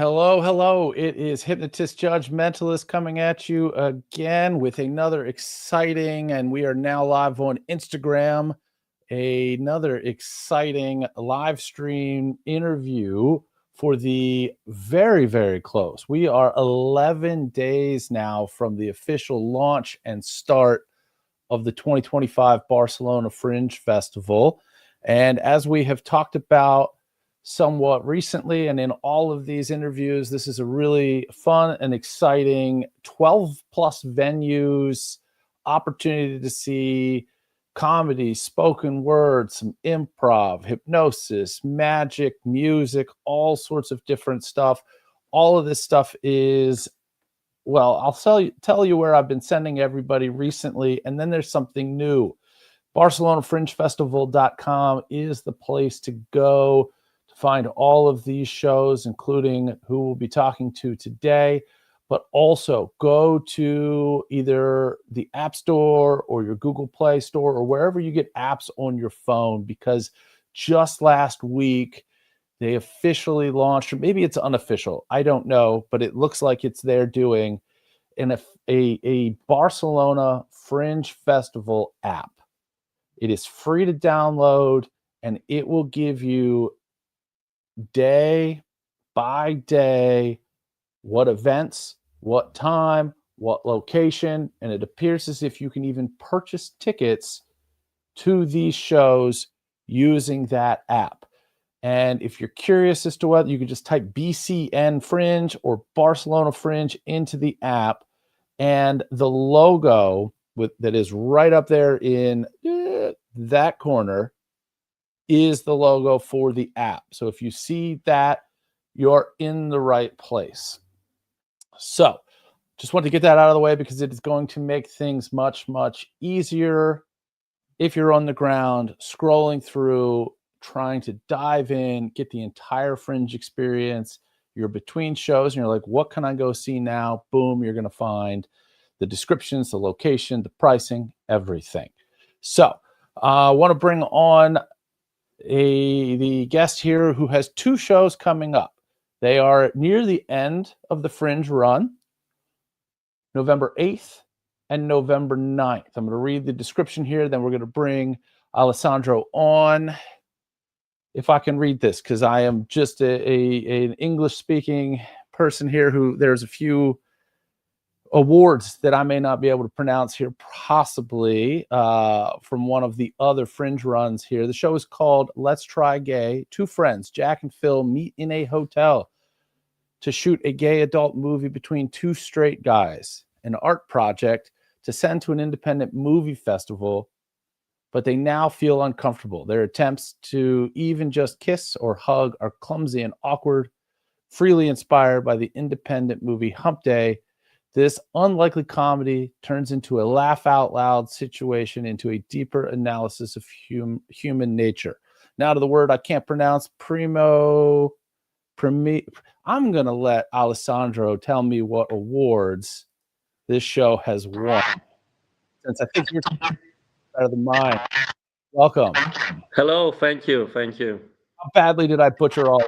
Hello, hello. It is Hypnotist Judge Mentalist coming at you again with another exciting, and we are now live on Instagram, another exciting live stream interview for the very, very close. We are 11 days now from the official launch and start of the 2025 Barcelona Fringe Festival. And as we have talked about somewhat recently and in all of these interviews, this is a really fun and exciting 12 plus venues, opportunity to see comedy, spoken word, some improv, hypnosis, magic, music, all sorts of different stuff. All of this stuff is, well, I'll tell you where I've been sending everybody recently, and then there's something new. BarcelonaFringeFestival.com is the place to go to find all of these shows, including who we'll be talking to today. But also go to either the App Store or your Google Play Store or wherever you get apps on your phone, because just last week they officially launched, or maybe it's unofficial, I don't know, but it looks like it's they're doing a Barcelona Fringe Festival app. It is free to download, and it will give you day by day what events, what time, what location, and it appears as if you can even purchase tickets to these shows using that app. And if you're curious as to whether, you can just type BCN Fringe or Barcelona Fringe into the app, and the logo that is right up there in that corner is the logo for the app. So if you see that, you're in the right place. So just want to get that out of the way because it is going to make things much, much easier if you're on the ground, scrolling through, trying to dive in, get the entire Fringe experience. You're between shows and you're like, what can I go see now? Boom, you're going to find the descriptions, the location, the pricing, everything. So I want to bring on the guest here who has two shows coming up. They are near the end of the Fringe run, November 8th and November 9th. I'm going to read the description here, then we're going to bring Alessandro on. If I can read this, because I am just an English-speaking person here who there's a few awards that I may not be able to pronounce here, possibly from one of the other Fringe runs here. The show is called Let's Try Gay. Two friends, Jack and Phil, meet in a hotel to shoot a gay adult movie between two straight guys, an art project to send to an independent movie festival, but they now feel uncomfortable. Their attempts to even just kiss or hug are clumsy and awkward, freely inspired by the independent movie Humpday. This unlikely comedy turns into a laugh out loud situation, into a deeper analysis of human nature. Now to the word I can't pronounce, Premio. I'm going to let Alessandro tell me what awards this show has won, since I think you're better than mine. Welcome. Hello, thank you. How badly did I butcher all?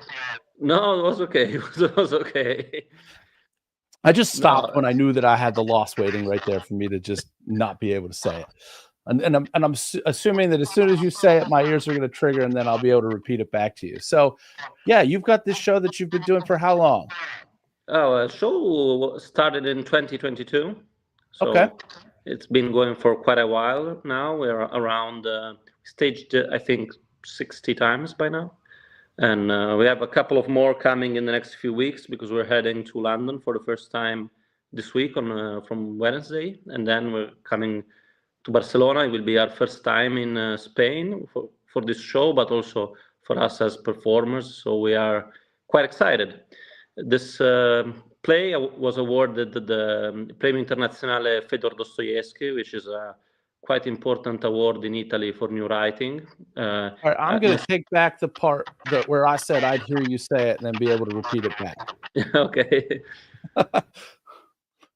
No, it was okay. It was okay. I just stopped when I knew that I had the loss waiting right there for me to just not be able to say it. And I'm assuming that as soon as you say it, my ears are going to trigger, and then I'll be able to repeat it back to you. So, yeah, you've got this show that you've been doing for how long? Our show started in 2022. So okay. It's been going for quite a while now. We're around staged, I think, 60 times by now. And we have a couple of more coming in the next few weeks because we're heading to London for the first time this week from Wednesday. And then we're coming to Barcelona. It will be our first time in Spain for this show, but also for us as performers. So we are quite excited. This play was awarded the Premio Internazionale Fedor Dostojevski, which is a quite important award in Italy for new writing. All right, I'm going to take back the part where I said I'd hear you say it and then be able to repeat it back. Okay.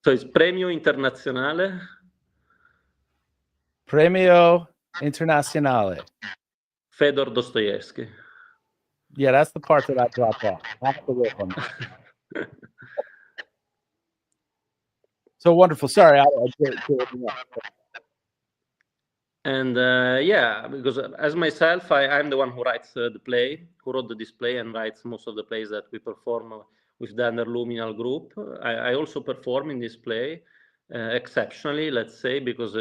So it's Premio Internazionale. Premio Internazionale. Fedor Dostojevski. Yeah, that's the part that I dropped off. That's the real one. So wonderful. Sorry, And yeah, because as myself, I'm the one who writes the play, who wrote the display and writes most of the plays that we perform with the Underluminal group. I also perform in this play exceptionally, let's say, because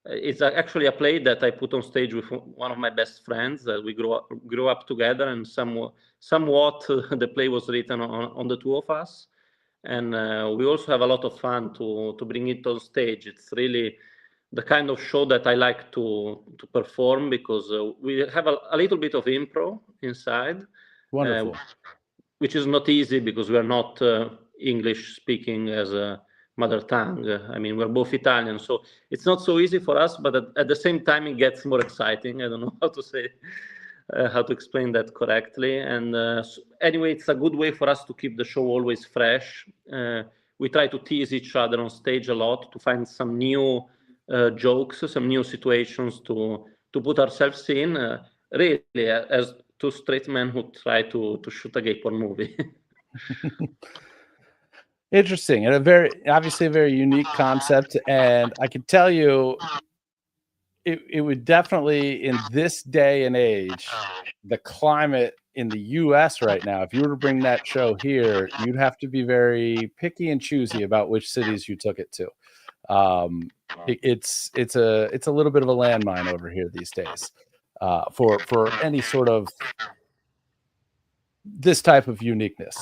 it's actually a play that I put on stage with one of my best friends that we grew up together, and somewhat the play was written on the two of us. And we also have a lot of fun to bring it on stage. It's really the kind of show that I like to perform, because we have a little bit of improv inside. wonderful. Which is not easy because we are not English speaking as a mother tongue. I mean, we're both Italian, so it's not so easy for us, but at the same time, it gets more exciting. I don't know how to say, how to explain that correctly. And anyway, it's a good way for us to keep the show always fresh. We try to tease each other on stage a lot to find some new jokes, some new situations to put ourselves in. Really, as two straight men who try to shoot a gay porn movie. Interesting, and obviously a very unique concept. And I can tell you, it would definitely, in this day and age, the climate in the U.S. right now, if you were to bring that show here, you'd have to be very picky and choosy about which cities you took it to. It's a little bit of a landmine over here these days for any sort of this type of uniqueness.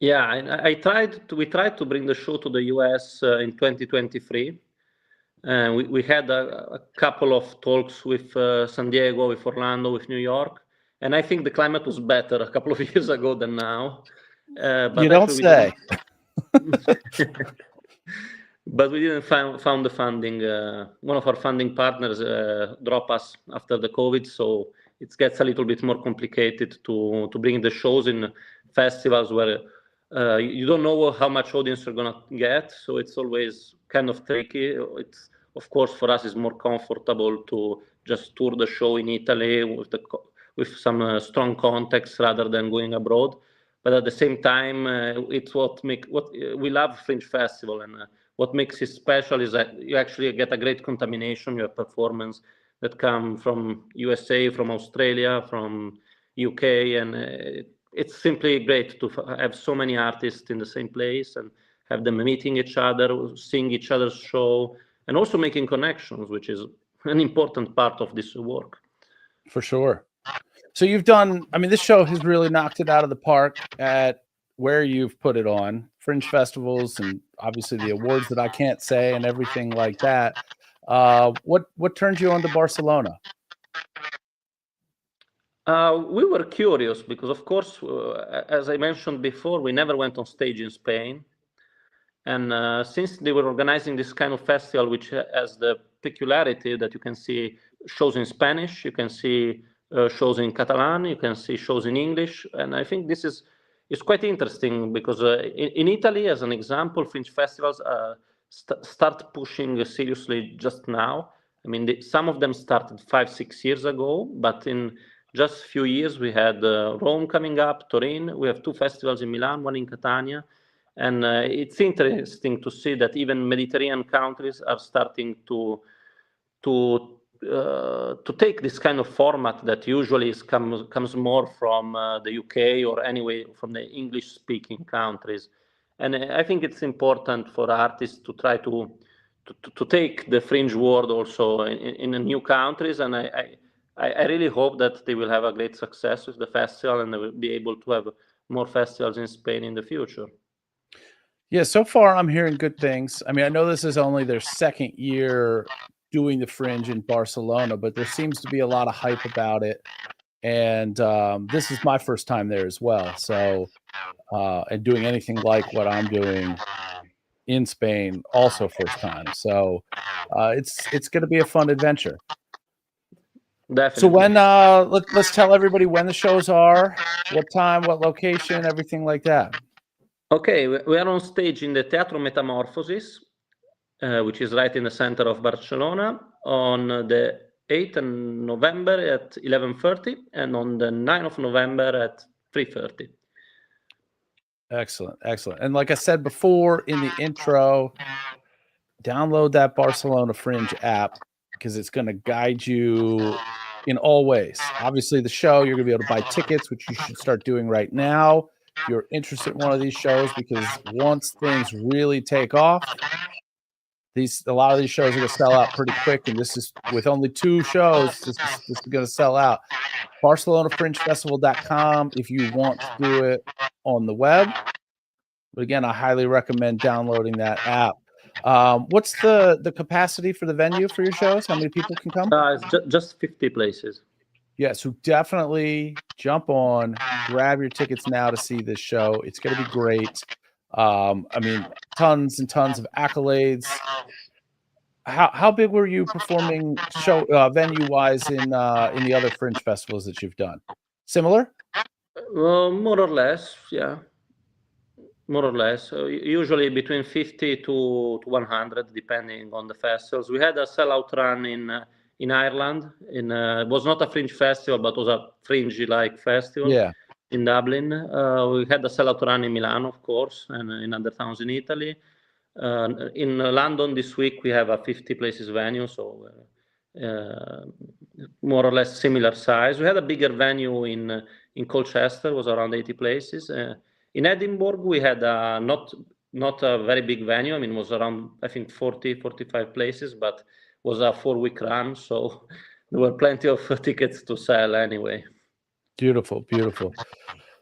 Yeah, we tried to bring the show to the US in 2023. We had a couple of talks with San Diego, with Orlando, with New York, and I think the climate was better a couple of years ago than now. But you don't say. But we didn't found the funding. One of our funding partners dropped us after the COVID, so it gets a little bit more complicated to bring the shows in festivals where you don't know how much audience you're gonna get. So it's always kind of tricky. It's, of course, for us, it's more comfortable to just tour the show in Italy with some strong context rather than going abroad. But at the same time, it's what we love Fringe Festival, and what makes it special is that you actually get a great contamination. You have performance that come from USA, from Australia, from UK, and it's simply great to have so many artists in the same place and have them meeting each other, seeing each other's show, and also making connections, which is an important part of this work. For sure. So you've done, I mean, this show has really knocked it out of the park at where you've put it on, Fringe festivals, and obviously the awards that I can't say and everything like that. What turned you on to Barcelona? We were curious because, of course, as I mentioned before, we never went on stage in Spain. And since they were organizing this kind of festival, which has the peculiarity that you can see shows in Spanish, you can see shows in Catalan, you can see shows in English. And I think this is quite interesting because in Italy, as an example, Fringe festivals start pushing seriously just now. I mean, some of them started 5-6 years ago, but in just a few years, we had Rome coming up, Turin. We have 2 festivals in Milan, one in Catania. And it's interesting to see that even Mediterranean countries are starting to take this kind of format that usually comes more from the UK or anyway from the English-speaking countries. And I think it's important for artists to try to take the Fringe world also in new countries. And I really hope that they will have a great success with the festival and they will be able to have more festivals in Spain in the future. Yeah, so far I'm hearing good things. I mean, I know this is only their second year doing the Fringe in Barcelona, but there seems to be a lot of hype about it. And this is my first time there as well. So, and doing anything like what I'm doing in Spain, also first time. So, it's going to be a fun adventure. Definitely. So when let's tell everybody when the shows are, what time, what location, everything like that. Okay, we are on stage in the Teatro Metamorphosis, which is right in the center of Barcelona, on the 8th of November at 11:30 and on the 9th of November at 3:30. Excellent. Excellent. And like I said before in the intro, download that Barcelona Fringe app because it's going to guide you in all ways. Obviously, the show, you're going to be able to buy tickets, which you should start doing right now if you're interested in one of these shows, because once things really take off, a lot of these shows are going to sell out pretty quick. And this is with only 2 shows, this is going to sell out. BarcelonaFringeFestival.com if you want to do it on the web. But again, I highly recommend downloading that app. What's the capacity for the venue for your shows? How many people can come? It's just 50 places. Yeah, so definitely jump on, grab your tickets now to see this show. It's going to be great. I mean, tons and tons of accolades. How big were you performing venue wise in the other Fringe festivals that you've done? Similar? More or less, yeah. More or less. Usually between 50 to 100, depending on the festivals. We had a sellout run in Ireland. It was not a Fringe festival, but was a Fringe-like festival. Yeah. In Dublin. We had a sellout run in Milan, of course, and in other towns in Italy. In London this week, we have a 50 places venue, so more or less similar size. We had a bigger venue in Colchester, was around 80 places. In Edinburgh, we had not a very big venue. I mean, it was around, I think, 40, 45 places, but was a 4-week run, so there were plenty of tickets to sell anyway. Beautiful, beautiful.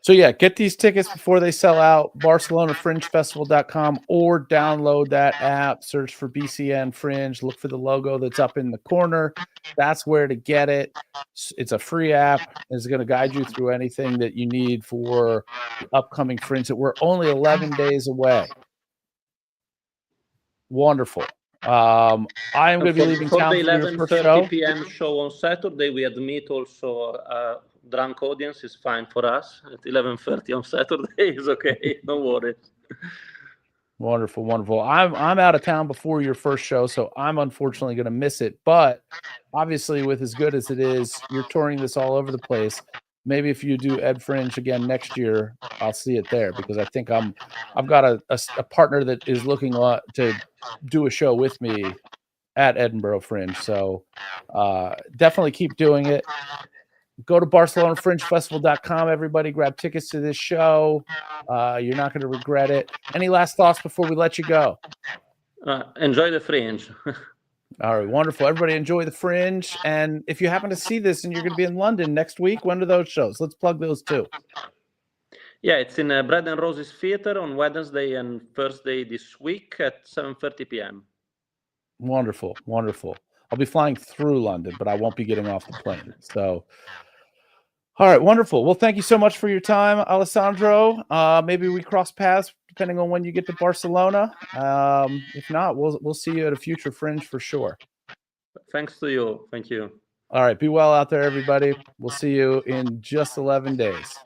So yeah, get these tickets before they sell out. BarcelonaFringeFestival.com or download that app. Search for BCN Fringe. Look for the logo that's up in the corner. That's where to get it. It's a free app. It's going to guide you through anything that you need for the upcoming Fringe that we're only 11 days away. Wonderful. I am going to be leaving town for your first show. 11:30 p.m. show on Saturday. We admit also drunk audience is fine for us. At 11:30 on Saturday is okay. Don't worry. Wonderful, wonderful. I'm out of town before your first show, so I'm unfortunately going to miss it. But obviously, with as good as it is, you're touring this all over the place. Maybe if you do Ed Fringe again next year, I'll see it there, because I think I've got a partner that is looking to do a show with me at Edinburgh Fringe. So definitely keep doing it. Go to BarcelonaFringeFestival.com. Everybody grab tickets to this show. You're not going to regret it. Any last thoughts before we let you go? Enjoy the Fringe. All right, wonderful. Everybody enjoy the Fringe. And if you happen to see this and you're going to be in London next week, when are those shows? Let's plug those too. Yeah, it's in Bread and Roses Theatre on Wednesday and Thursday this week at 7:30 p.m. Wonderful, wonderful. I'll be flying through London, but I won't be getting off the plane. So, all right, wonderful. Well, thank you so much for your time, Alessandro. Maybe we cross paths depending on when you get to Barcelona. If not, we'll see you at a future Fringe for sure. Thanks to you. Thank you. All right, be well out there, everybody. We'll see you in just 11 days.